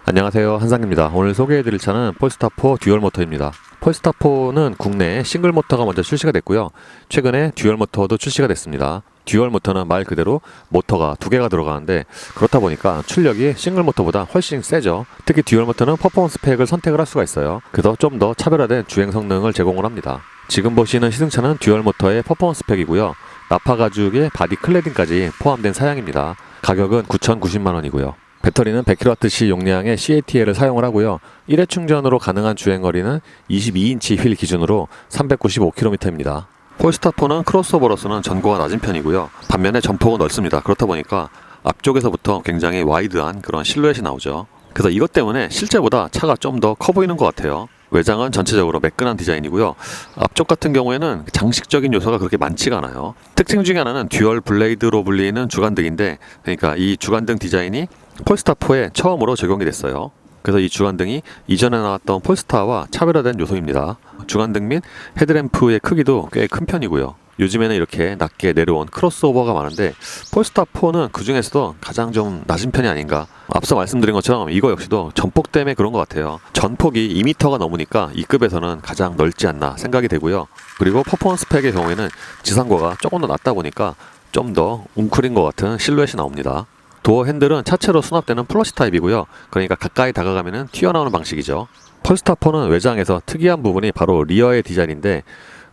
안녕하세요, 한상입니다. 오늘 소개해드릴 차는 폴스타4 듀얼 모터입니다. 폴스타4는 국내에 싱글 모터가 먼저 출시가 됐고요. 최근에 듀얼 모터도 출시가 됐습니다. 듀얼 모터는 말 그대로 모터가 두 개가 들어가는데, 그렇다 보니까 출력이 싱글 모터보다 훨씬 세죠. 특히 듀얼 모터는 퍼포먼스 스펙을 선택을 할 수가 있어요. 그래서 좀 더 차별화된 주행 성능을 제공을 합니다. 지금 보시는 시승차는 듀얼 모터의 퍼포먼스 스펙이고요. 나파 가죽의 바디 클래딩까지 포함된 사양입니다. 가격은 9,090만 원이고요. 배터리는 100kWh 용량의 CATL을 사용을 하고요. 1회 충전으로 가능한 주행거리는 22인치 휠 기준으로 395km입니다. 폴스타4는 크로스오버로서는 전고가 낮은 편이고요. 반면에 전폭은 넓습니다. 그렇다 보니까 앞쪽에서부터 굉장히 와이드한 그런 실루엣이 나오죠. 그래서 이것 때문에 실제보다 차가 좀 더 커 보이는 것 같아요. 외장은 전체적으로 매끈한 디자인이고요. 앞쪽 같은 경우에는 장식적인 요소가 그렇게 많지가 않아요. 특징 중에 하나는 듀얼 블레이드로 불리는 주간등인데, 그러니까 이 주간등 디자인이 폴스타4에 처음으로 적용이 됐어요. 그래서 이 주간등이 이전에 나왔던 폴스타와 차별화된 요소입니다. 주간등 및 헤드램프의 크기도 꽤 큰 편이고요. 요즘에는 이렇게 낮게 내려온 크로스오버가 많은데, 폴스타4는 그 중에서도 가장 좀 낮은 편이 아닌가. 앞서 말씀드린 것처럼 이거 역시도 전폭 때문에 그런 것 같아요. 전폭이 2m가 넘으니까 이 급에서는 가장 넓지 않나 생각이 되고요. 그리고 퍼포먼스 스펙의 경우에는 지상고가 조금 더 낮다 보니까 좀 더 웅크린 것 같은 실루엣이 나옵니다. 도어 핸들은 차체로 수납되는 플러시 타입이고요. 그러니까 가까이 다가가면 튀어나오는 방식이죠. 폴스타4는 외장에서 특이한 부분이 바로 리어의 디자인인데,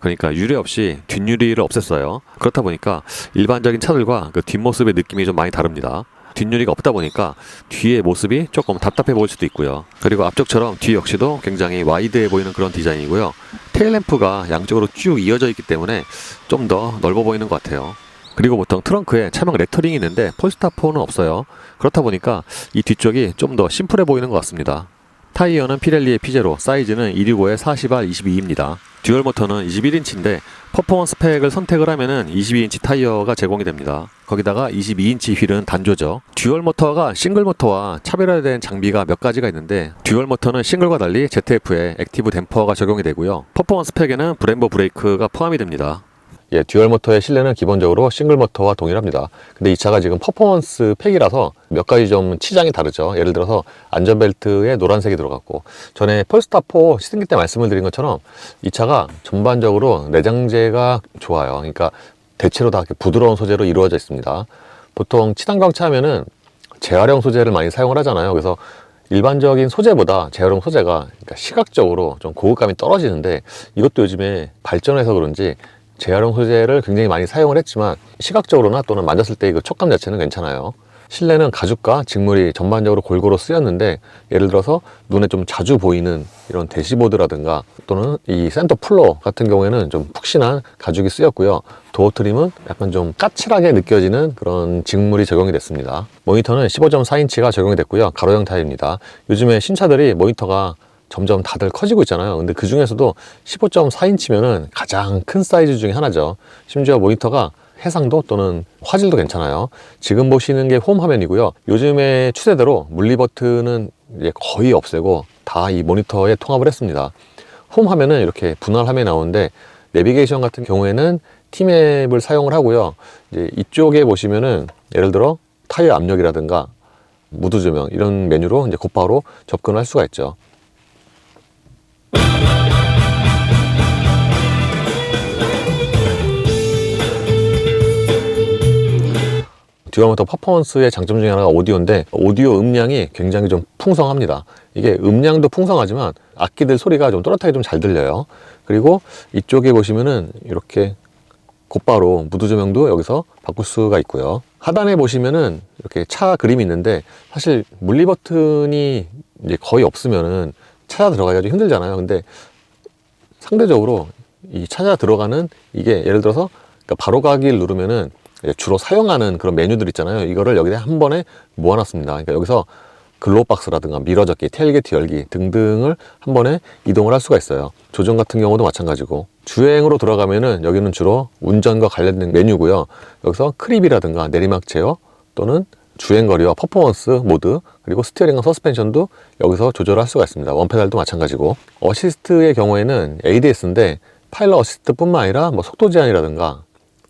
그러니까 유리 없이 뒷유리를 없앴어요. 그렇다 보니까 일반적인 차들과 그 뒷모습의 느낌이 좀 많이 다릅니다. 뒷유리가 없다 보니까 뒤의 모습이 조금 답답해 보일 수도 있고요. 그리고 앞쪽처럼 뒤 역시도 굉장히 와이드해 보이는 그런 디자인이고요. 테일램프가 양쪽으로 쭉 이어져 있기 때문에 좀 더 넓어 보이는 것 같아요. 그리고 보통 트렁크에 차명 레터링이 있는데 폴스타4는 없어요. 그렇다 보니까 이 뒤쪽이 좀 더 심플해 보이는 것 같습니다. 타이어는 피렐리의 피제로, 사이즈는 125에 40R 22입니다. 듀얼 모터는 21인치인데 퍼포먼스 스펙을 선택을 하면은 22인치 타이어가 제공이 됩니다. 거기다가 22인치 휠은 단조죠. 듀얼 모터가 싱글 모터와 차별화된 장비가 몇 가지가 있는데, 듀얼 모터는 싱글과 달리 ZF에 액티브 댐퍼가 적용이 되고요. 퍼포먼스 스펙에는 브렘보 브레이크가 포함이 됩니다. 듀얼 모터의 실내는 기본적으로 싱글 모터와 동일합니다. 근데 이 차가 지금 퍼포먼스 팩이라서 몇 가지 좀 치장이 다르죠. 예를 들어서 안전벨트에 노란색이 들어갔고, 전에 폴스타4 시승기 때 말씀을 드린 것처럼 이 차가 전반적으로 내장재가 좋아요. 그러니까 대체로 다 이렇게 부드러운 소재로 이루어져 있습니다. 보통 친환경 차면은 재활용 소재를 많이 사용을 하잖아요. 그래서 일반적인 소재보다 재활용 소재가, 그러니까 시각적으로 좀 고급감이 떨어지는데, 이것도 요즘에 발전해서 그런지 재활용 소재를 굉장히 많이 사용을 했지만 시각적으로나 또는 만졌을 때 그 촉감 자체는 괜찮아요. 실내는 가죽과 직물이 전반적으로 골고루 쓰였는데, 예를 들어서 눈에 좀 자주 보이는 이런 대시보드라든가 또는 이 센터 플로어 같은 경우에는 좀 푹신한 가죽이 쓰였고요. 도어 트림은 약간 좀 까칠하게 느껴지는 그런 직물이 적용이 됐습니다. 모니터는 15.4인치가 적용이 됐고요. 가로형 타입입니다. 요즘에 신차들이 모니터가 점점 다들 커지고 있잖아요. 근데 그 중에서도 15.4인치면은 가장 큰 사이즈 중에 하나죠. 심지어 모니터가 해상도 또는 화질도 괜찮아요. 지금 보시는 게 홈 화면이고요. 요즘의 추세대로 물리 버튼은 이제 거의 없애고 다 이 모니터에 통합을 했습니다. 홈 화면은 이렇게 분할 화면이 나오는데, 내비게이션 같은 경우에는 T맵을 사용을 하고요. 이제 이쪽에 보시면은 예를 들어 타이어 압력이라든가 무드 조명 이런 메뉴로 이제 곧바로 접근을 할 수가 있죠. 듀얼 모터 퍼포먼스의 장점 중에 하나가 오디오인데, 오디오 음량이 굉장히 좀 풍성합니다. 이게 음량도 풍성하지만 악기들 소리가 좀 또렷하게 좀 잘 들려요. 그리고 이쪽에 보시면은 이렇게 곧바로 무드 조명도 여기서 바꿀 수가 있고요. 하단에 보시면은 이렇게 차 그림이 있는데, 사실 물리 버튼이 이제 거의 없으면은 찾아 들어가기가 좀 힘들잖아요. 근데 상대적으로 이 찾아 들어가는 이게 예를 들어서 바로 가기를 누르면은 주로 사용하는 그런 메뉴들 있잖아요. 이거를 여기에 한 번에 모아놨습니다. 그러니까 여기서 글로우박스라든가 미러 접기, 테일게이트 열기 등등을 한 번에 이동을 할 수가 있어요. 조정 같은 경우도 마찬가지고, 주행으로 들어가면은 여기는 주로 운전과 관련된 메뉴고요. 여기서 크립이라든가 내리막 제어 또는 주행거리와 퍼포먼스 모드, 그리고 스티어링과 서스펜션도 여기서 조절할 수가 있습니다. 원페달도 마찬가지고, 어시스트의 경우에는 ADS인데 파일럿 어시스트 뿐만 아니라 속도 제한이라든가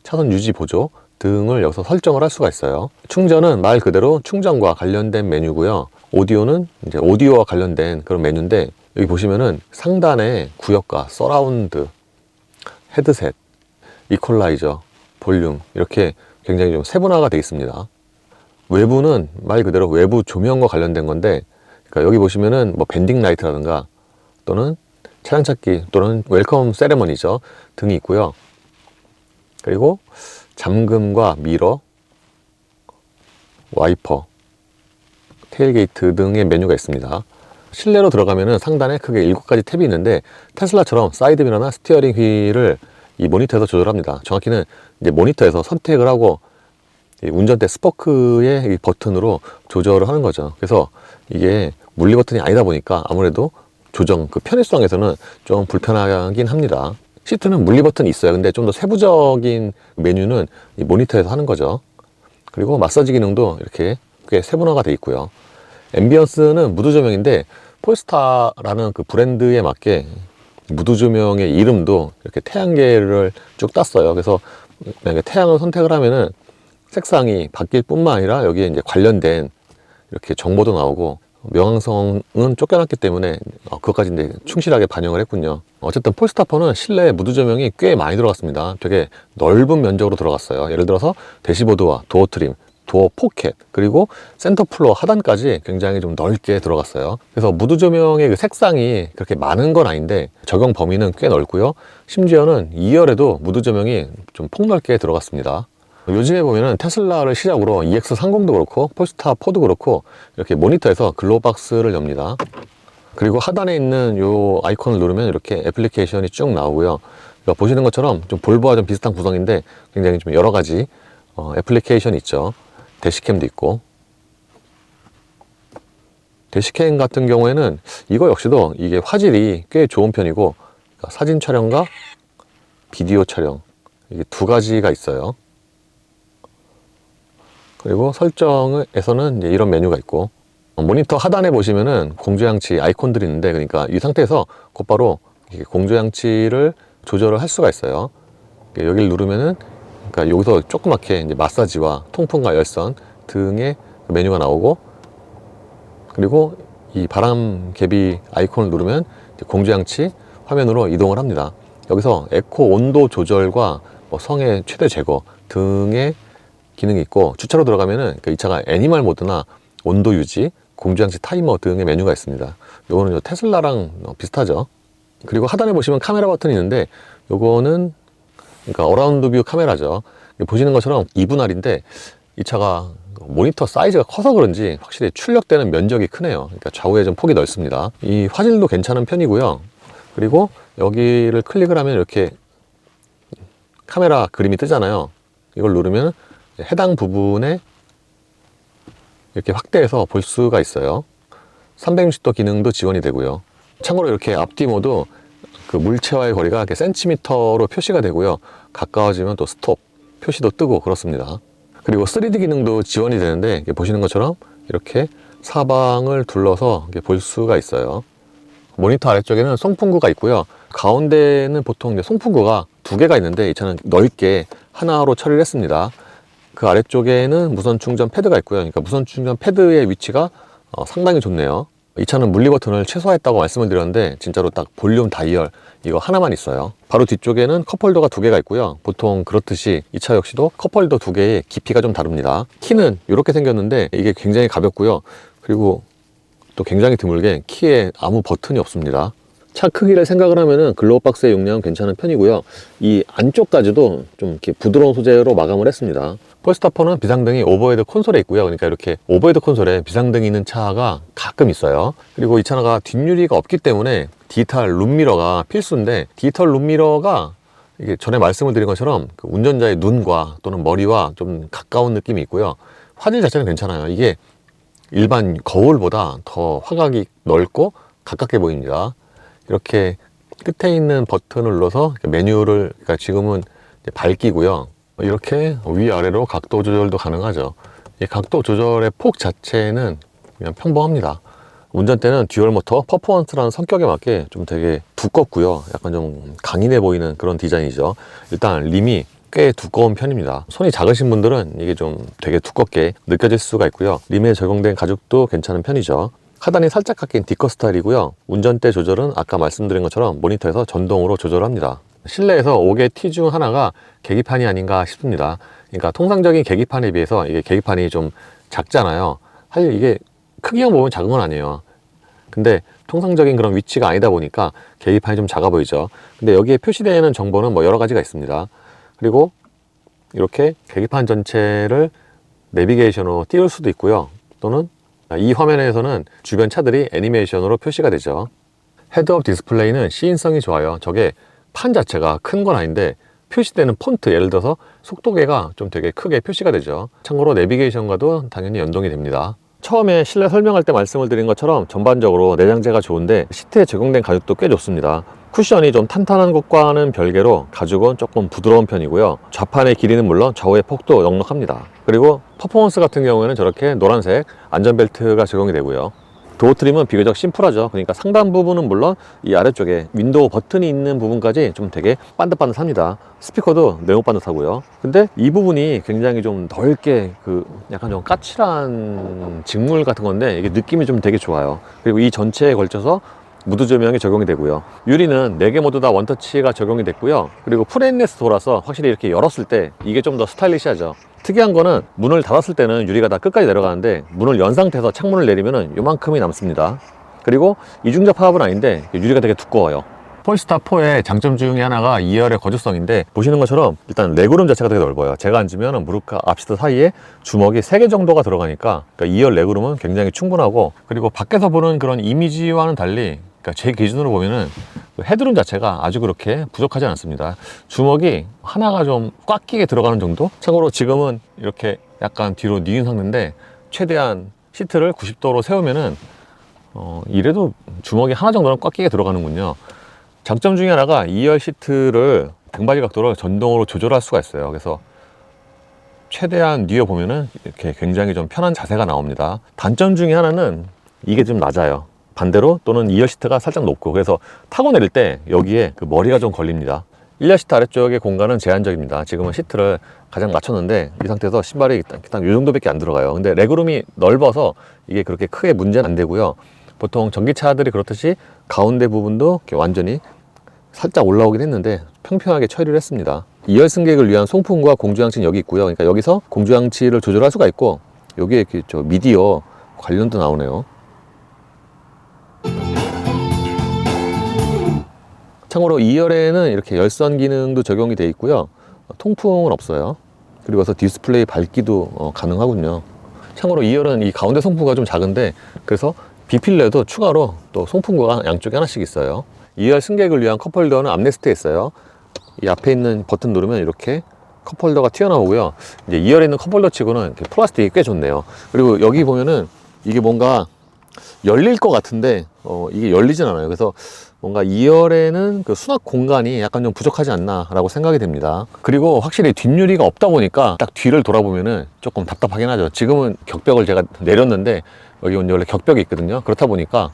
차선 유지 보조 등을 여기서 설정을 할 수가 있어요. 충전은 말 그대로 충전과 관련된 메뉴고요. 오디오는 이제 오디오와 관련된 그런 메뉴인데, 여기 보시면은 상단에 구역과 서라운드, 헤드셋, 이퀄라이저, 볼륨 이렇게 굉장히 좀 세분화가 되어 있습니다. 외부는 말 그대로 외부 조명과 관련된 건데, 그러니까 여기 보시면은 뭐 밴딩 라이트라든가 또는 차량 찾기 또는 웰컴 세레머니죠 등이 있고요. 그리고 잠금과 미러, 와이퍼, 테일게이트 등의 메뉴가 있습니다. 실내로 들어가면은 상단에 크게 7가지 탭이 있는데, 테슬라처럼 사이드 미러나 스티어링 휠을 이 모니터에서 조절합니다. 정확히는 이제 모니터에서 선택을 하고 운전대 스포크의 이 버튼으로 조절을 하는 거죠. 그래서 이게 물리 버튼이 아니다 보니까 아무래도 조정 그 편의성에서는 좀 불편하긴 합니다. 시트는 물리 버튼이 있어요. 근데 좀 더 세부적인 메뉴는 이 모니터에서 하는 거죠. 그리고 마사지 기능도 이렇게 꽤 세분화가 되어 있고요. 앰비언스는 무드 조명인데, 폴스타라는 그 브랜드에 맞게 무드 조명의 이름도 이렇게 태양계를 쭉 땄어요. 그래서 만약에 태양을 선택을 하면은 색상이 바뀔 뿐만 아니라 여기에 이제 관련된 이렇게 정보도 나오고, 명왕성은 쫓겨났기 때문에 그것까지 이제 충실하게 반영을 했군요. 어쨌든 폴스타퍼는 실내 무드 조명이 꽤 많이 들어갔습니다. 되게 넓은 면적으로 들어갔어요. 예를 들어서 대시보드와 도어 트림, 도어 포켓, 그리고 센터 플로어 하단까지 굉장히 좀 넓게 들어갔어요. 그래서 무드 조명의 그 색상이 그렇게 많은 건 아닌데 적용 범위는 꽤 넓고요. 심지어는 2열에도 무드 조명이 좀 폭넓게 들어갔습니다. 요즘에 보면은 테슬라를 시작으로 EX30도 그렇고 폴스타 4도 그렇고 이렇게 모니터에서 글로우박스를 엽니다. 그리고 하단에 있는 요 아이콘을 누르면 이렇게 애플리케이션이 쭉 나오고요. 그러니까 보시는 것처럼 좀 볼보와 좀 비슷한 구성인데 굉장히 좀 여러 가지 애플리케이션이 있죠. 대시캠도 있고, 대시캠 같은 경우에는 이거 역시도 이게 화질이 꽤 좋은 편이고, 그러니까 사진 촬영과 비디오 촬영 이게 두 가지가 있어요. 그리고 설정에서는 이제 이런 메뉴가 있고, 모니터 하단에 보시면은 공조장치 아이콘들이 있는데, 그러니까 이 상태에서 곧바로 공조장치를 조절을 할 수가 있어요. 여기를 누르면은 그러니까 여기서 조그맣게 이제 마사지와 통풍과 열선 등의 메뉴가 나오고, 그리고 이 바람 개비 아이콘을 누르면 이제 공조장치 화면으로 이동을 합니다. 여기서 에코 온도 조절과 뭐 성의 최대 제거 등의 기능이 있고, 주차로 들어가면은 이 차가 애니멀 모드나 온도 유지, 공조장치 타이머 등의 메뉴가 있습니다. 요거는 테슬라랑 비슷하죠. 그리고 하단에 보시면 카메라 버튼이 있는데, 요거는 그러니까 어라운드 뷰 카메라죠. 보시는 것처럼 2분할인데 이 차가 모니터 사이즈가 커서 그런지 확실히 출력되는 면적이 크네요. 그러니까 좌우에 좀 폭이 넓습니다. 이 화질도 괜찮은 편이고요. 그리고 여기를 클릭을 하면 이렇게 카메라 그림이 뜨잖아요. 이걸 누르면 해당 부분에 이렇게 확대해서 볼 수가 있어요. 360도 기능도 지원이 되고요. 참고로 이렇게 앞뒤 모두 그 물체와의 거리가 이렇게 센티미터로 표시가 되고요. 가까워지면 또 스톱 표시도 뜨고 그렇습니다. 그리고 3D 기능도 지원이 되는데, 보시는 것처럼 이렇게 사방을 둘러서 볼 수가 있어요. 모니터 아래쪽에는 송풍구가 있고요. 가운데는 보통 이제 송풍구가 2개가 있는데 이 차는 넓게 하나로 처리를 했습니다. 그 아래쪽에는 무선 충전 패드가 있고요. 그러니까 무선 충전 패드의 위치가 상당히 좋네요. 이 차는 물리 버튼을 최소화했다고 말씀을 드렸는데 진짜로 딱 볼륨 다이얼 이거 하나만 있어요. 바로 뒤쪽에는 컵홀더가 2개가 있고요. 보통 그렇듯이 이 차 역시도 컵홀더 2개의 깊이가 좀 다릅니다. 키는 이렇게 생겼는데 이게 굉장히 가볍고요. 그리고 또 굉장히 드물게 키에 아무 버튼이 없습니다. 차 크기를 생각을 하면은 글로우박스의 용량은 괜찮은 편이고요. 이 안쪽까지도 좀 이렇게 부드러운 소재로 마감을 했습니다. 폴스타퍼는 비상등이 오버헤드 콘솔에 있고요. 그러니까 이렇게 오버헤드 콘솔에 비상등이 있는 차가 가끔 있어요. 그리고 이 차가 뒷유리가 없기 때문에 디지털 룸미러가 필수인데, 디지털 룸미러가 이게 전에 말씀을 드린 것처럼 그 운전자의 눈과 또는 머리와 좀 가까운 느낌이 있고요. 화질 자체는 괜찮아요. 이게 일반 거울보다 더 화각이 넓고 가깝게 보입니다. 이렇게 끝에 있는 버튼을 눌러서 메뉴를, 그러니까 지금은 밝기고요. 이렇게 위아래로 각도 조절도 가능하죠. 이 각도 조절의 폭 자체는 그냥 평범합니다. 운전대는 듀얼 모터 퍼포먼스라는 성격에 맞게 좀 되게 두껍고요. 약간 좀 강인해 보이는 그런 디자인이죠. 일단 림이 꽤 두꺼운 편입니다. 손이 작으신 분들은 이게 좀 되게 두껍게 느껴질 수가 있고요. 림에 적용된 가죽도 괜찮은 편이죠. 하단이 살짝 깎인 D컷 스타일이고요. 운전대 조절은 아까 말씀드린 것처럼 모니터에서 전동으로 조절합니다. 실내에서 5개 티 중 하나가 계기판이 아닌가 싶습니다. 그러니까 통상적인 계기판에 비해서 이게 계기판이 좀 작잖아요. 사실 이게 크기만 보면 작은 건 아니에요. 근데 통상적인 그런 위치가 아니다 보니까 계기판이 좀 작아 보이죠. 근데 여기에 표시되는 정보는 뭐 여러 가지가 있습니다. 그리고 이렇게 계기판 전체를 내비게이션으로 띄울 수도 있고요. 또는 이 화면에서는 주변 차들이 애니메이션으로 표시가 되죠. 헤드업 디스플레이는 시인성이 좋아요. 저게 판 자체가 큰 건 아닌데 표시되는 폰트, 예를 들어서 속도계가 좀 되게 크게 표시가 되죠. 참고로 내비게이션과도 당연히 연동이 됩니다. 처음에 실내 설명할 때 말씀을 드린 것처럼 전반적으로 내장재가 좋은데 시트에 적용된 가죽도 꽤 좋습니다. 쿠션이 좀 탄탄한 것과는 별개로 가죽은 조금 부드러운 편이고요. 좌판의 길이는 물론 좌우의 폭도 넉넉합니다. 그리고 퍼포먼스 같은 경우에는 저렇게 노란색 안전벨트가 적용이 되고요. 도어 트림은 비교적 심플하죠. 그러니까 상단 부분은 물론 이 아래쪽에 윈도우 버튼이 있는 부분까지 좀 되게 반듯반듯합니다. 스피커도 네모 반듯하고요. 근데 이 부분이 굉장히 좀 넓게 약간 좀 까칠한 직물 같은 건데 이게 느낌이 좀 되게 좋아요. 그리고 이 전체에 걸쳐서 무드 조명이 적용이 되고요. 유리는 4개 모두 다 원터치가 적용이 됐고요. 그리고 프레임레스 돌아서 확실히 이렇게 열었을 때 이게 좀 더 스타일리시하죠. 특이한 거는 문을 닫았을 때는 유리가 다 끝까지 내려가는데 문을 연 상태에서 창문을 내리면은 요만큼이 남습니다. 그리고 이중접 파업은 아닌데 유리가 되게 두꺼워요. 폴스타4의 장점 중에 하나가 2열의 거주성인데 보시는 것처럼 일단 레그룸 자체가 되게 넓어요. 제가 앉으면 무릎과 앞시트 사이에 주먹이 3개 정도가 들어가니까 2열 레그룸은 굉장히 충분하고, 그리고 밖에서 보는 그런 이미지와는 달리 제 기준으로 보면은 헤드룸 자체가 아주 그렇게 부족하지 않습니다. 주먹이 하나가 좀 꽉 끼게 들어가는 정도? 참고로 지금은 이렇게 약간 뒤로 뉘은 상태인데 최대한 시트를 90도로 세우면은 이래도 주먹이 하나 정도는 꽉 끼게 들어가는군요. 장점 중에 하나가 2열 시트를 등받이 각도를 전동으로 조절할 수가 있어요. 그래서 최대한 뉘어 보면은 이렇게 굉장히 좀 편한 자세가 나옵니다. 단점 중에 하나는 이게 좀 낮아요. 반대로 또는 2열 시트가 살짝 높고, 그래서 타고 내릴 때 여기에 머리가 좀 걸립니다. 1열 시트 아래쪽의 공간은 제한적입니다. 지금은 시트를 가장 맞췄는데 이 상태에서 신발이 딱 이 정도밖에 안 들어가요. 근데 레그룸이 넓어서 이게 그렇게 크게 문제는 안 되고요. 보통 전기차들이 그렇듯이 가운데 부분도 이렇게 완전히 살짝 올라오긴 했는데 평평하게 처리를 했습니다. 2열 승객을 위한 송풍구와 공조장치는 여기 있고요. 그러니까 여기서 공조장치를 조절할 수가 있고, 여기에 이렇게 미디어 관련도 나오네요. 참고로 2열에는 이렇게 열선 기능도 적용이 되어 있고요. 통풍은 없어요. 그리고 와서 디스플레이 밝기도 가능하군요. 참고로 2열은 이 가운데 송풍구가 좀 작은데, 그래서 B필러에도 추가로 또 송풍구가 양쪽에 하나씩 있어요. 2열 승객을 위한 컵홀더는 암레스트에 있어요. 이 앞에 있는 버튼 누르면 이렇게 컵홀더가 튀어나오고요. 이제 2열에 있는 컵홀더 치고는 플라스틱이 꽤 좋네요. 그리고 여기 보면은 이게 뭔가 열릴 것 같은데 이게 열리진 않아요. 그래서 뭔가 2열에는 그 수납 공간이 약간 좀 부족하지 않나 라고 생각이 됩니다. 그리고 확실히 뒷유리가 없다 보니까 딱 뒤를 돌아보면은 조금 답답하긴 하죠. 지금은 격벽을 제가 내렸는데 여기 원래 격벽이 있거든요. 그렇다 보니까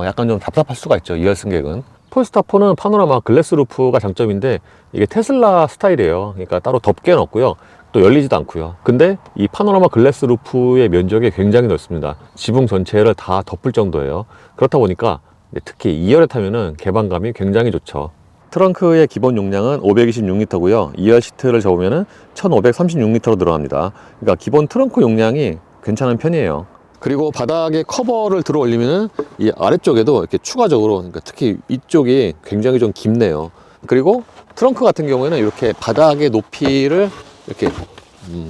약간 좀 답답할 수가 있죠, 2열 승객은. 폴스타4는 파노라마 글래스 루프가 장점인데 이게 테슬라 스타일이에요. 그러니까 따로 덮개 넣었고요. 또 열리지도 않고요. 근데 이 파노라마 글래스 루프의 면적이 굉장히 넓습니다. 지붕 전체를 다 덮을 정도예요. 그렇다 보니까 특히 2열에 타면은 개방감이 굉장히 좋죠. 트렁크의 기본 용량은 526리터고요. 2열 시트를 접으면은 1536리터로 들어갑니다. 그러니까 기본 트렁크 용량이 괜찮은 편이에요. 그리고 바닥에 커버를 들어 올리면은 이 아래쪽에도 이렇게 추가적으로, 그러니까 특히 이쪽이 굉장히 좀 깊네요. 그리고 트렁크 같은 경우에는 이렇게 바닥의 높이를 이렇게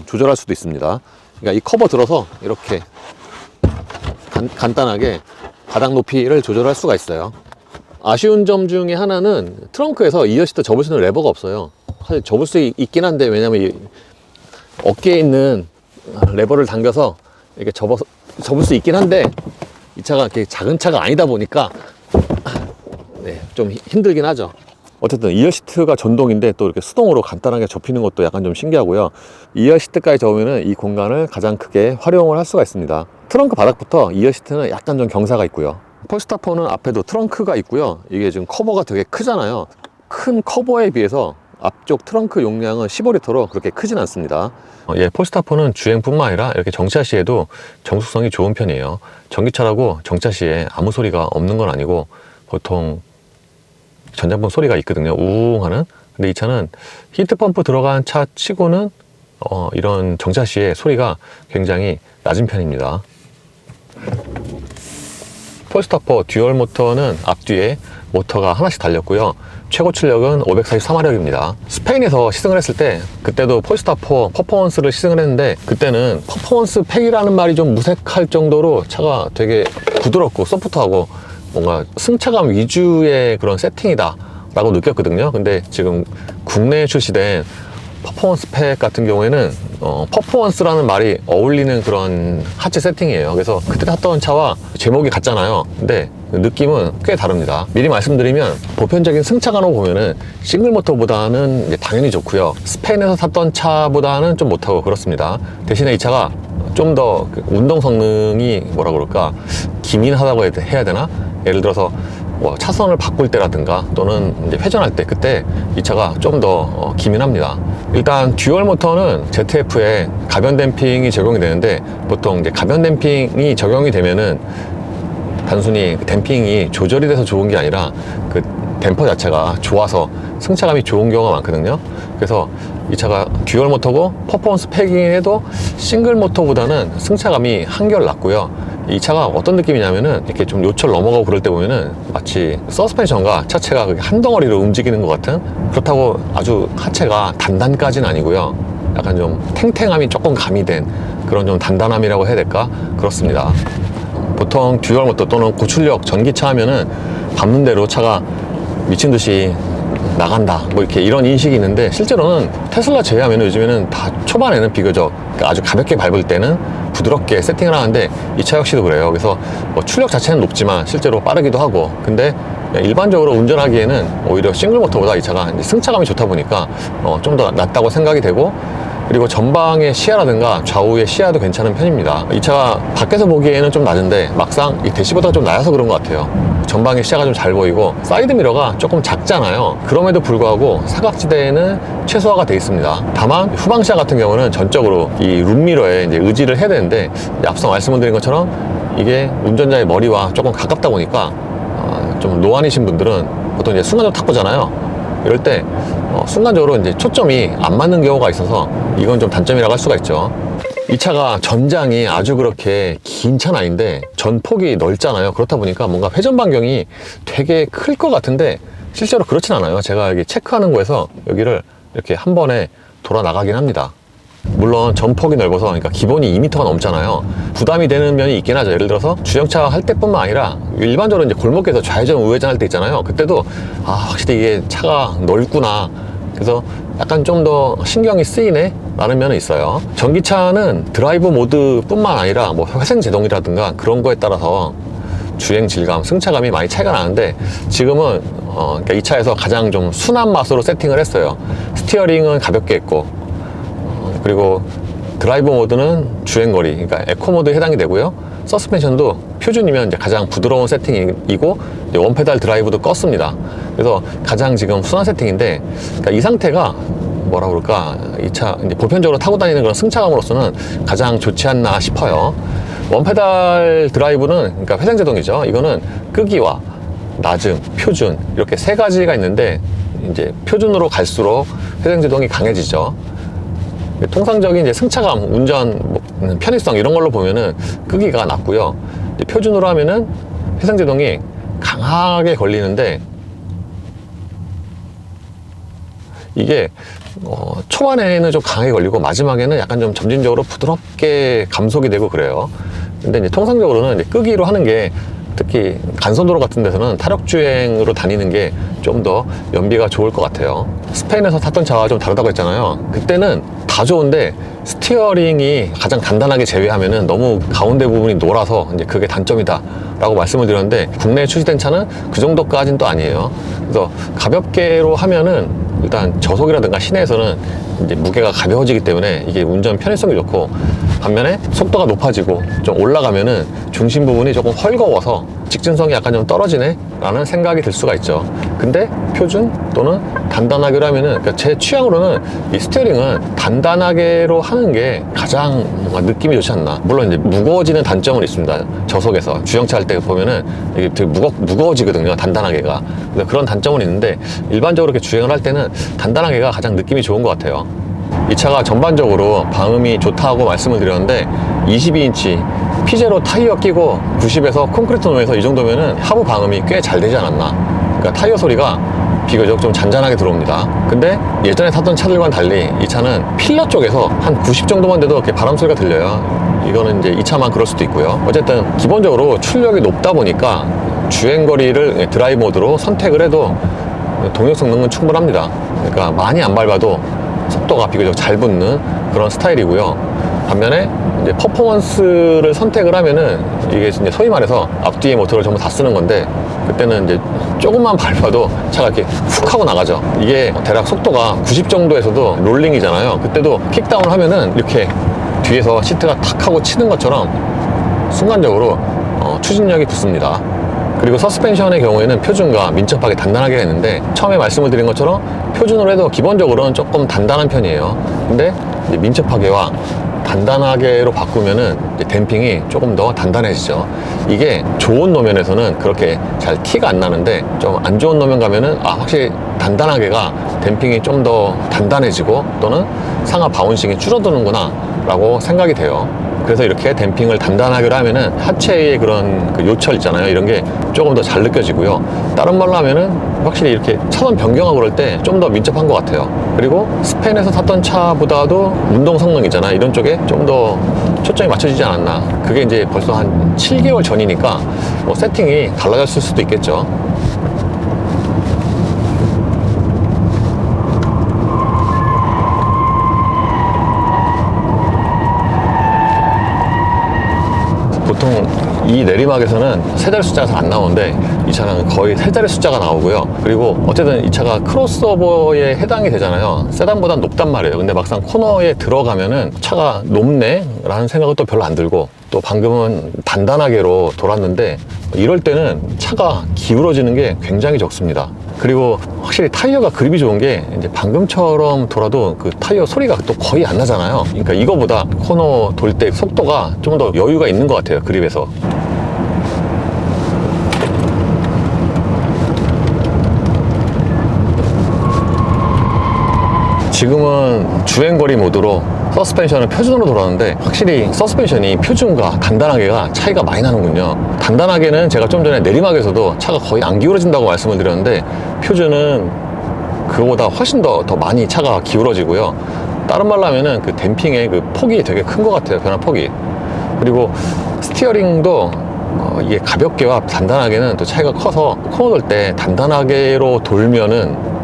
조절할 수도 있습니다. 그러니까 이 커버 들어서 이렇게 간단하게 바닥 높이를 조절할 수가 있어요. 아쉬운 점 중에 하나는 트렁크에서 2열 시트 접을 수 있는 레버가 없어요. 사실 접을 수 있긴 한데, 왜냐면 이 어깨에 있는 레버를 당겨서 이렇게 접을 수 있긴 한데 이 차가 이렇게 작은 차가 아니다 보니까 좀 힘들긴 하죠. 어쨌든 2열 시트가 전동인데 또 이렇게 수동으로 간단하게 접히는 것도 약간 좀 신기하고요. 2열 시트까지 접으면 이 공간을 가장 크게 활용을 할 수가 있습니다. 트렁크 바닥부터 2열 시트는 약간 좀 경사가 있고요. 폴스타4는 앞에도 트렁크가 있고요. 이게 지금 커버가 되게 크잖아요. 큰 커버에 비해서 앞쪽 트렁크 용량은 15L로 그렇게 크진 않습니다. 예, 폴스타포는 주행뿐만 아니라 이렇게 정차 시에도 정숙성이 좋은 편이에요. 전기차라고 정차 시에 아무 소리가 없는 건 아니고 보통 전장풍 소리가 있거든요. 우웅 하는. 근데 이 차는 히트펌프 들어간 차 치고는 이런 정차 시에 소리가 굉장히 낮은 편입니다. 폴스타포 듀얼 모터는 앞뒤에 모터가 하나씩 달렸고요. 최고 출력은 543마력입니다. 스페인에서 시승을 했을 때 그때도 폴스타4 퍼포먼스를 시승을 했는데 그때는 퍼포먼스 팩이라는 말이 좀 무색할 정도로 차가 되게 부드럽고 소프트하고 뭔가 승차감 위주의 그런 세팅이다 라고 느꼈거든요. 근데 지금 국내에 출시된 퍼포먼스 팩 같은 경우에는 퍼포먼스라는 말이 어울리는 그런 하체 세팅이에요. 그래서 그때 탔던 차와 제목이 같잖아요. 근데 느낌은 꽤 다릅니다. 미리 말씀드리면 보편적인 승차감으로 보면은 싱글 모터보다는 이제 당연히 좋고요. 스페인에서 탔던 차보다는 좀 못하고 그렇습니다. 대신에 이 차가 좀 더 운동 성능이 뭐라 그럴까 기민하다고 해야 되나? 예를 들어서 뭐 차선을 바꿀 때라든가 또는 이제 회전할 때 그때 이 차가 좀 더 기민합니다. 일단 듀얼 모터는 ZF에 가변 댐핑이 적용이 되는데 보통 이제 가변 댐핑이 적용이 되면은 단순히 댐핑이 조절이 돼서 좋은 게 아니라 그 댐퍼 자체가 좋아서 승차감이 좋은 경우가 많거든요. 그래서 이 차가 듀얼 모터고 퍼포먼스 팩이긴 해도 싱글 모터보다는 승차감이 한결 낮고요. 이 차가 어떤 느낌이냐면은 이렇게 좀 요철 넘어가고 그럴 때 보면은 마치 서스펜션과 차체가 한 덩어리로 움직이는 것 같은, 그렇다고 아주 하체가 단단까지는 아니고요. 약간 좀 탱탱함이 조금 가미된 그런 좀 단단함이라고 해야 될까? 그렇습니다. 보통 듀얼 모터 또는 고출력 전기차 하면은 밟는 대로 차가 미친 듯이 나간다 뭐 이렇게 이런 인식이 있는데 실제로는 테슬라 제외하면 요즘에는 다 초반에는 비교적 아주 가볍게 밟을 때는 부드럽게 세팅을 하는데 이 차 역시도 그래요. 그래서 뭐 출력 자체는 높지만 실제로 빠르기도 하고, 근데 일반적으로 운전하기에는 오히려 싱글 모터보다 이 차가 승차감이 좋다 보니까 좀 더 낫다고 생각이 되고, 그리고 전방의 시야라든가 좌우의 시야도 괜찮은 편입니다. 이 차가 밖에서 보기에는 좀 낮은데 막상 이 대시보다가 좀 낮아서 그런 것 같아요. 전방의 시야가 좀 잘 보이고 사이드미러가 조금 작잖아요. 그럼에도 불구하고 사각지대에는 최소화가 되어 있습니다. 다만 후방시야 같은 경우는 전적으로 이 룸미러에 이제 의지를 해야 되는데, 앞서 말씀드린 것처럼 이게 운전자의 머리와 조금 가깝다 보니까 좀 노안이신 분들은 보통 이제 순간적으로 탁 보잖아요. 이럴 때 순간적으로 이제 초점이 안 맞는 경우가 있어서 이건 좀 단점이라고 할 수가 있죠. 이 차가 전장이 아주 그렇게 긴 차는 아닌데 전폭이 넓잖아요. 그렇다 보니까 뭔가 회전 반경이 되게 클 것 같은데 실제로 그렇진 않아요. 제가 여기 체크하는 거에서 여기를 이렇게 한 번에 돌아 나가긴 합니다. 물론 전폭이 넓어서, 그러니까 기본이 2m가 넘잖아요. 부담이 되는 면이 있긴 하죠. 예를 들어서 주행차 할 때뿐만 아니라 일반적으로 이제 골목에서 좌회전 우회전 할 때 있잖아요. 그때도 확실히 이게 차가 넓구나, 그래서 약간 좀 더 신경이 쓰이네 라는 면은 있어요. 전기차는 드라이브 모드 뿐만 아니라 뭐 회생 제동이라든가 그런 거에 따라서 주행 질감, 승차감이 많이 차이가 나는데 지금은 그러니까 이 차에서 가장 좀 순한 맛으로 세팅을 했어요. 스티어링은 가볍게 했고, 그리고 드라이브 모드는 주행거리, 그러니까 에코 모드에 해당이 되고요. 서스펜션도 표준이면 이제 가장 부드러운 세팅이고 원페달 드라이브도 껐습니다. 그래서 가장 지금 순한 세팅인데, 그러니까 이 상태가 뭐라 그럴까, 이 차 이제 보편적으로 타고 다니는 그런 승차감으로서는 가장 좋지 않나 싶어요. 원페달 드라이브는 그러니까 회생제동이죠. 이거는 끄기와 낮음, 표준 이렇게 세 가지가 있는데 이제 표준으로 갈수록 회생제동이 강해지죠. 통상적인 이제 승차감, 운전 편의성 이런 걸로 보면은 끄기가 낮고요. 표준으로 하면은 회생제동이 강하게 걸리는데 이게 초반에는 좀 강하게 걸리고 마지막에는 약간 좀 점진적으로 부드럽게 감속이 되고 그래요. 근데 이제 통상적으로는 이제 끄기로 하는 게, 특히 간선도로 같은 데서는 타력주행으로 다니는 게 좀 더 연비가 좋을 것 같아요. 스페인에서 탔던 차와 좀 다르다고 했잖아요. 그때는 다 좋은데 스티어링이 가장 단단하게 제외하면은 너무 가운데 부분이 놀아서 이제 그게 단점이다 라고 말씀을 드렸는데, 국내에 출시된 차는 그 정도까지는 또 아니에요. 그래서 가볍게로 하면은 일단 저속이라든가 시내에서는 이제 무게가 가벼워지기 때문에 이게 운전 편의성이 좋고, 반면에 속도가 높아지고 좀 올라가면은 중심 부분이 조금 헐거워서 직진성이 약간 좀 떨어지네 라는 생각이 들 수가 있죠. 근데 표준 또는 단단하게로 하면은, 그러니까 제 취향으로는 이 스티어링은 단단하게로 하는 게 가장 뭔가 느낌이 좋지 않나. 물론 이제 무거워지는 단점은 있습니다. 저속에서 주행차 할 때 보면은 이게 되게 무거워지거든요, 단단하게가. 그런 단점은 있는데, 일반적으로 이렇게 주행을 할 때는 단단하게가 가장 느낌이 좋은 것 같아요. 이 차가 전반적으로 방음이 좋다고 말씀을 드렸는데, 22인치 피제로 타이어 끼고 90에서 콘크리트 놈에서 이 정도면은 하부 방음이 꽤 잘 되지 않았나. 그러니까 타이어 소리가 비교적 좀 잔잔하게 들어옵니다. 근데 예전에 탔던 차들과는 달리 이 차는 필러 쪽에서 한 90 정도만 돼도 이렇게 바람 소리가 들려요. 이거는 이제 이 차만 그럴 수도 있고요. 어쨌든 기본적으로 출력이 높다 보니까 주행거리를 드라이브 모드로 선택을 해도 동력 성능은 충분합니다. 그러니까 많이 안 밟아도 속도가 비교적 잘 붙는 그런 스타일이고요. 반면에 이제 퍼포먼스를 선택을 하면은 이게 이제 소위 말해서 앞뒤의 모터를 전부 다 쓰는 건데, 그때는 이제 조금만 밟아도 차가 이렇게 훅 하고 나가죠. 이게 대략 속도가 90 정도에서도 롤링이잖아요. 그때도 킥다운을 하면은 이렇게 뒤에서 시트가 탁 하고 치는 것처럼 순간적으로 추진력이 붙습니다. 그리고 서스펜션의 경우에는 표준과 민첩하게 단단하게 했는데, 처음에 말씀을 드린 것처럼 표준으로 해도 기본적으로는 조금 단단한 편이에요. 근데 이제 민첩하게와 단단하게로 바꾸면은 이제 댐핑이 조금 더 단단해지죠. 이게 좋은 노면에서는 그렇게 잘 티가 안 나는데, 좀 안 좋은 노면 가면은 확실히 단단하게가 댐핑이 좀 더 단단해지고 또는 상하 바운싱이 줄어드는구나 라고 생각이 돼요. 그래서 이렇게 댐핑을 단단하게 하면은 하체의 그런 그 요철 있잖아요. 이런 게 조금 더 잘 느껴지고요. 다른 말로 하면은 확실히 이렇게 차선 변경하고 그럴 때 좀 더 민첩한 것 같아요. 그리고 스페인에서 탔던 차보다도 운동 성능이잖아. 이런 쪽에 좀 더 초점이 맞춰지지 않았나. 그게 이제 벌써 한 7개월 전이니까 뭐 세팅이 달라졌을 수도 있겠죠. 보통 이 내리막에서는 세 자리 숫자가 잘 안 나오는데, 이 차는 거의 세 자리 숫자가 나오고요. 그리고 어쨌든 이 차가 크로스오버에 해당이 되잖아요. 세단보단 높단 말이에요. 근데 막상 코너에 들어가면은 차가 높네 라는 생각은 또 별로 안 들고, 또 방금은 단단하게로 돌았는데 이럴 때는 차가 기울어지는 게 굉장히 적습니다. 그리고 확실히 타이어가 그립이 좋은 게, 이제 방금처럼 돌아도 그 타이어 소리가 또 거의 안 나잖아요. 그러니까 이거보다 코너 돌 때 속도가 좀 더 여유가 있는 것 같아요, 그립에서. 지금은 주행거리 모드로 서스펜션을 표준으로 돌았는데, 확실히 서스펜션이 표준과 단단하게가 차이가 많이 나는군요. 단단하게는 제가 좀 전에 내리막에서도 차가 거의 안 기울어진다고 말씀을 드렸는데, 표준은 그거보다 훨씬 더 많이 차가 기울어지고요. 다른 말로 하면은 그 댐핑의 그 폭이 되게 큰 것 같아요, 변화 폭이. 그리고 스티어링도 이게 가볍게와 단단하게는 또 차이가 커서, 코너 돌 때 단단하게로 돌면은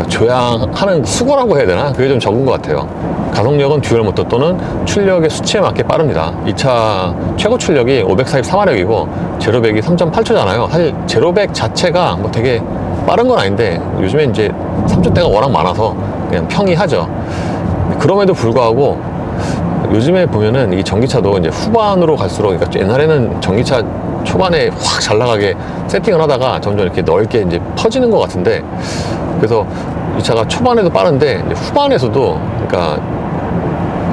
조향하는 수고라고 해야 되나? 그게 좀 적은 것 같아요. 가속력은 듀얼 모터 또는 출력의 수치에 맞게 빠릅니다. 이 차 최고 출력이 543마력이고 제로백이 3.8초잖아요. 사실 제로백 자체가 뭐 되게 빠른 건 아닌데, 요즘에 이제 3초대가 워낙 많아서 그냥 평이하죠. 그럼에도 불구하고 요즘에 보면은 이 전기차도 이제 후반으로 갈수록, 그러니까 옛날에는 전기차 초반에 확 잘 나가게 세팅을 하다가 점점 이렇게 넓게 이제 퍼지는 것 같은데, 그래서 이 차가 초반에도 빠른데 이제 후반에서도, 그러니까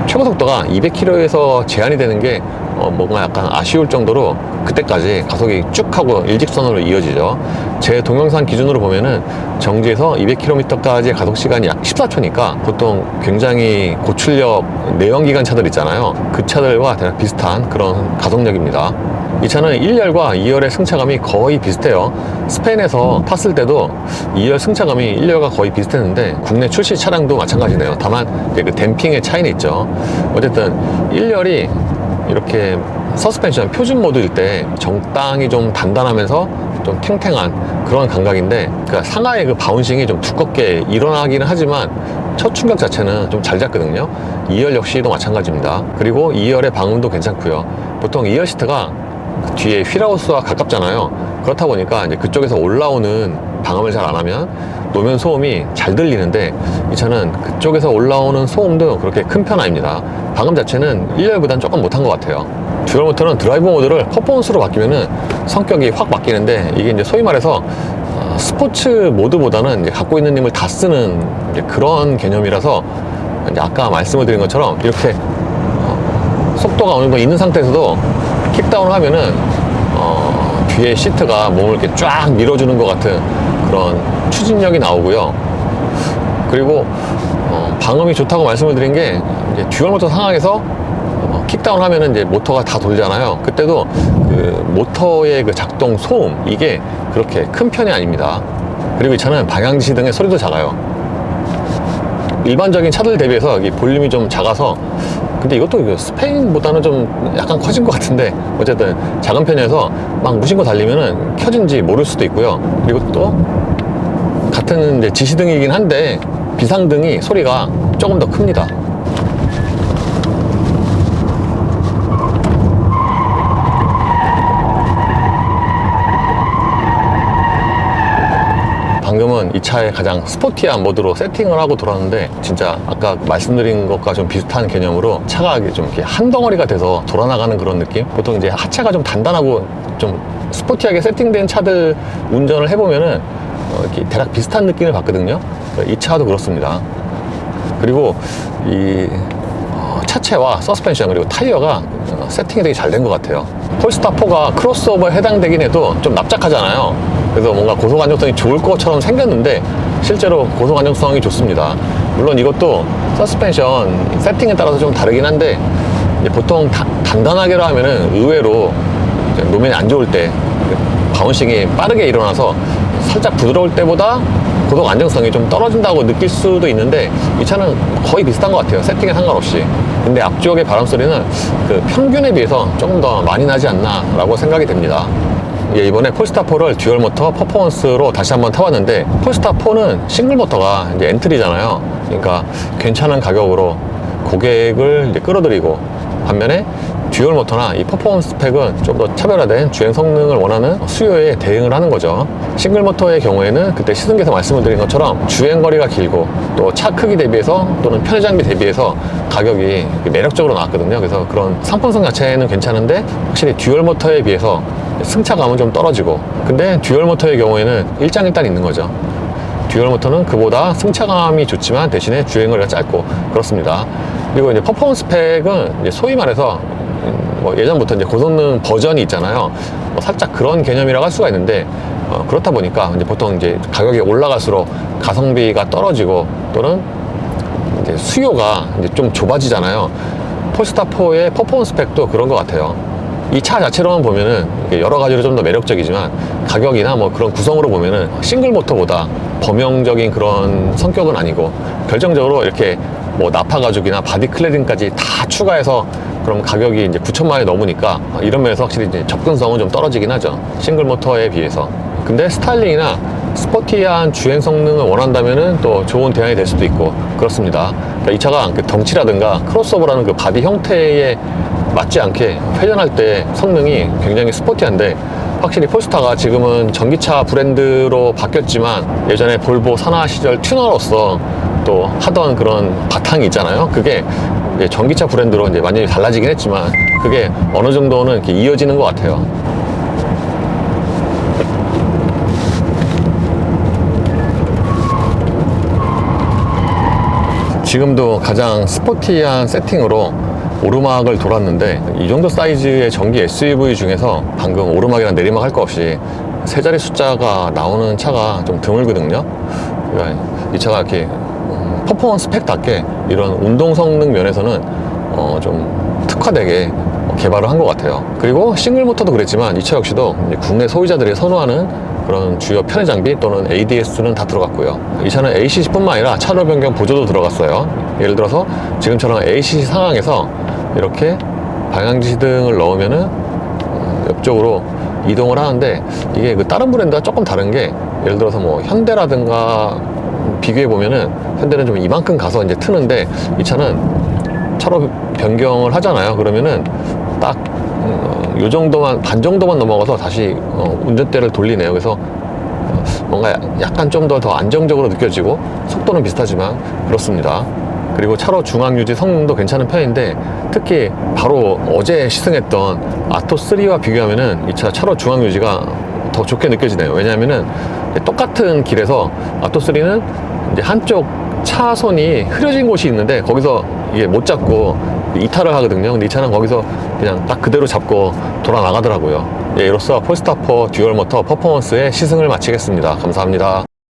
최고 속도가 200km에서 제한이 되는 게 뭔가 약간 아쉬울 정도로 그때까지 가속이 쭉 하고 일직선으로 이어지죠. 제 동영상 기준으로 보면은 정지에서 200km까지의 가속 시간이 약 14초니까 보통 굉장히 고출력 내연기관 차들 있잖아요. 그 차들과 대략 비슷한 그런 가속력입니다. 이 차는 1열과 2열의 승차감이 거의 비슷해요. 스페인에서 탔을 때도 2열 승차감이 1열과 거의 비슷했는데, 국내 출시 차량도 마찬가지네요. 다만 그 댐핑의 차이는 있죠. 어쨌든 1열이 이렇게 서스펜션 표준 모드일 때 적당히 좀 단단하면서 좀 탱탱한 그런 감각인데, 그러니까 상하의 그 바운싱이 좀 두껍게 일어나기는 하지만 첫 충격 자체는 좀 잘 잡거든요. 2열 역시도 마찬가지입니다. 그리고 2열의 방음도 괜찮고요. 보통 2열 시트가 뒤에 휠하우스와 가깝잖아요. 그렇다 보니까 이제 그쪽에서 올라오는 방음을 잘 안 하면 노면 소음이 잘 들리는데, 이 차는 그쪽에서 올라오는 소음도 그렇게 큰 편 아닙니다. 방음 자체는 1열보다는 조금 못한 것 같아요. 듀얼 모터는 드라이브 모드를 퍼포먼스로 바뀌면은 성격이 확 바뀌는데, 이게 이제 소위 말해서 스포츠 모드보다는 이제 갖고 있는 힘을 다 쓰는 이제 그런 개념이라서, 이제 아까 말씀을 드린 것처럼 이렇게 속도가 어느 정도 있는 상태에서도 킥다운을 하면은 뒤에 시트가 몸을 이렇게 쫙 밀어주는 것 같은 그런 추진력이 나오고요. 그리고 방음이 좋다고 말씀을 드린 게, 이제 듀얼 모터 상황에서 킥다운 하면은 이제 모터가 다 돌잖아요. 그때도 그 모터의 그 작동 소음, 이게 그렇게 큰 편이 아닙니다. 그리고 이 차는 방향지시 등의 소리도 작아요. 일반적인 차들 대비해서 이 볼륨이 좀 작아서, 근데 이것도 스페인보다는 좀 약간 커진 것 같은데, 어쨌든 작은 편이어서 막 무심코 달리면은 켜진지 모를 수도 있고요. 그리고 또 같은 이제 지시등이긴 한데 비상등이 소리가 조금 더 큽니다. 방금은 이 차의 가장 스포티한 모드로 세팅을 하고 돌았는데, 진짜 아까 말씀드린 것과 좀 비슷한 개념으로 차가 좀 이렇게 한 덩어리가 돼서 돌아나가는 그런 느낌? 보통 이제 하체가 좀 단단하고 좀 스포티하게 세팅된 차들 운전을 해보면은 이렇게 대략 비슷한 느낌을 받거든요. 이 차도 그렇습니다. 그리고 이 차체와 서스펜션 그리고 타이어가 세팅이 되게 잘 된 것 같아요. 폴스타 4가 크로스오버에 해당되긴 해도 좀 납작하잖아요. 그래서 뭔가 고속 안정성이 좋을 것처럼 생겼는데 실제로 고속 안정성이 좋습니다. 물론 이것도 서스펜션 세팅에 따라서 좀 다르긴 한데, 보통 단단하게로 하면은 의외로 노면이 안 좋을 때 바운싱이 빠르게 일어나서 살짝 부드러울 때보다 고속 안정성이 좀 떨어진다고 느낄 수도 있는데, 이 차는 거의 비슷한 것 같아요. 세팅에 상관없이. 근데 앞쪽의 바람 소리는 그 평균에 비해서 조금 더 많이 나지 않나 라고 생각이 됩니다. 이번에 폴스타 4를 듀얼 모터 퍼포먼스로 다시 한번 타봤는데, 폴스타 4는 싱글 모터가 이제 엔트리잖아요. 그러니까 괜찮은 가격으로 고객을 이제 끌어들이고, 반면에 듀얼 모터나 이 퍼포먼스 스펙은 좀 더 차별화된 주행 성능을 원하는 수요에 대응을 하는 거죠. 싱글 모터의 경우에는 그때 시승기에서 말씀을 드린 것처럼 주행거리가 길고 또 차 크기 대비해서 또는 편의 장비 대비해서 가격이 매력적으로 나왔거든요. 그래서 그런 상품성 자체는 괜찮은데, 확실히 듀얼 모터에 비해서 승차감은 좀 떨어지고, 근데 듀얼 모터의 경우에는 일장일단 있는 거죠. 듀얼 모터는 그보다 승차감이 좋지만 대신에 주행거리가 짧고 그렇습니다. 그리고 이제 퍼포먼스 스펙은 이제 소위 말해서 뭐 예전부터 이제 고성능 버전이 있잖아요. 뭐 살짝 그런 개념이라고 할 수가 있는데, 그렇다 보니까 이제 보통 이제 가격이 올라갈수록 가성비가 떨어지고 또는 이제 수요가 이제 좀 좁아지잖아요. 폴스타 4의 퍼포먼스 스펙도 그런 것 같아요. 이 차 자체로만 보면은 여러 가지로 좀 더 매력적이지만, 가격이나 뭐 그런 구성으로 보면은 싱글 모터보다 범용적인 그런 성격은 아니고, 결정적으로 이렇게 뭐 나파 가죽이나 바디 클래딩까지 다 추가해서 그럼 가격이 이제 9천만 원이 넘으니까, 이런 면에서 확실히 이제 접근성은 좀 떨어지긴 하죠. 싱글 모터에 비해서. 근데 스타일링이나 스포티한 주행 성능을 원한다면은 또 좋은 대안이 될 수도 있고 그렇습니다. 그러니까 이 차가 그 덩치라든가 크로스오버라는 그 바디 형태에 맞지 않게 회전할 때 성능이 굉장히 스포티한데, 확실히 폴스타가 지금은 전기차 브랜드로 바뀌었지만, 예전에 볼보 산하 시절 튜너로서 또 하던 그런 바탕이 있잖아요. 그게 이제 전기차 브랜드로 이제 완전히 달라지긴 했지만, 그게 어느 정도는 이렇게 이어지는 것 같아요. 지금도 가장 스포티한 세팅으로 오르막을 돌았는데, 이 정도 사이즈의 전기 SUV 중에서 방금 오르막이랑 내리막 할 거 없이 세 자리 숫자가 나오는 차가 좀 드물거든요. 그러니까 이 차가 이렇게 퍼포먼스 스펙답게 이런 운동 성능 면에서는 좀 특화되게 개발을 한 것 같아요. 그리고 싱글 모터도 그랬지만, 이 차 역시도 국내 소유자들이 선호하는 그런 주요 편의 장비 또는 ADS는 다 들어갔고요. 이 차는 ACC뿐만 아니라 차로 변경 보조도 들어갔어요. 예를 들어서 지금처럼 ACC 상황에서 이렇게 방향지시 등을 넣으면은 옆쪽으로 이동을 하는데, 이게 그 다른 브랜드와 조금 다른 게, 예를 들어서 뭐 현대라든가 비교해 보면은 현대는 좀 이만큼 가서 이제 트는데, 이 차는 차로 변경을 하잖아요. 그러면은 딱 요 정도만, 반 정도만 넘어가서 다시 운전대를 돌리네요. 그래서 뭔가 약간 좀 더 안정적으로 느껴지고, 속도는 비슷하지만 그렇습니다. 그리고 차로 중앙 유지 성능도 괜찮은 편인데, 특히 바로 어제 시승했던 아토3와 비교하면은 이 차 차로 중앙 유지가 더 좋게 느껴지네요. 왜냐하면은 똑같은 길에서 아토3는 이제 한쪽 차선이 흐려진 곳이 있는데, 거기서 이게 못 잡고 이탈을 하거든요. 근데 이 차는 거기서 그냥 딱 그대로 잡고 돌아 나가더라고요. 예, 이로써 폴스타 4 듀얼 모터 퍼포먼스의 시승을 마치겠습니다. 감사합니다.